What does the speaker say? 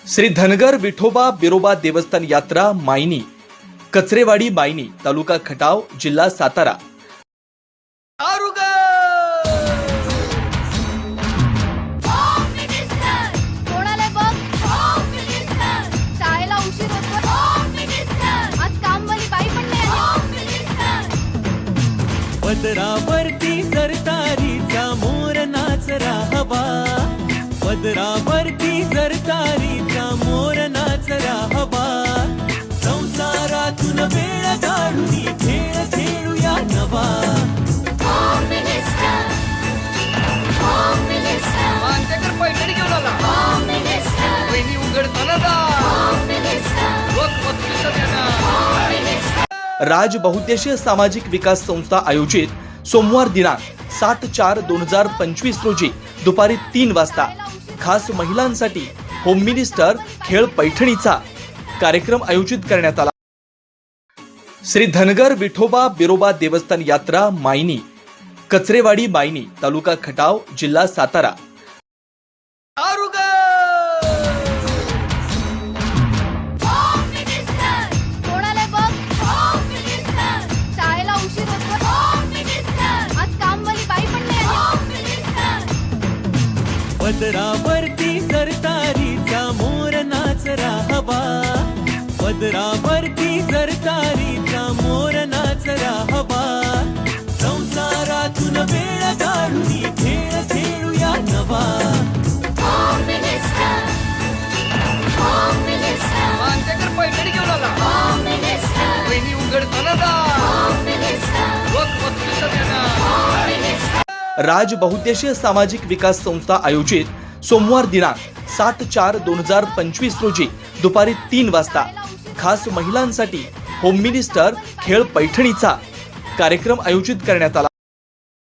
श्री धनगर विठोबा बिरोबा देवस्थान यात्रा मायनी कचरेवाडी मायनी तालुका खटाव जिल्हा सातारा। पदरावरती सरतारीचा मोर नाचरा हवा, पदरावरती सरतारीचा मोर नाचरा हवा। संसारातून वेळ काढून खेळ खेळूया नवा। मांजकर पैठणी घेऊन आला, वहिनी उघडताना राज बहुद्देशीय सामाजिक विकास संस्था आयोजित सोमवार दिनांक 7/4/2025 रोजी दुपारी 3 वाजता खास महिलांसाठी होम मिनिस्टर खेळ पैठणीचा कार्यक्रम आयोजित करण्यात आला। श्री धनगर विठोबा बिरोबा देवस्थान यात्रा मायनी कचरेवाडी मायनी तालुका खटाव जिल्हा सातारा। पदरावरती सरतारीचा मोर नाचरा हवा, पदरावरती सरतारीचा मोर नाचरा हवा। संसारातून वेळ काढून खेळ खेळूया नवा। मांजकर पैठणी घेऊन आला, वहिनी उघडताना राज बहुद्देशीय सामाजिक विकास संस्था आयोजित सोमवार दिनांक 7/4/2025 रोजी दुपारी 3 वाजता खास महिलांसाठी होम मिनिस्टर खेळ पैठणीचा कार्यक्रम आयोजित करण्यात आला।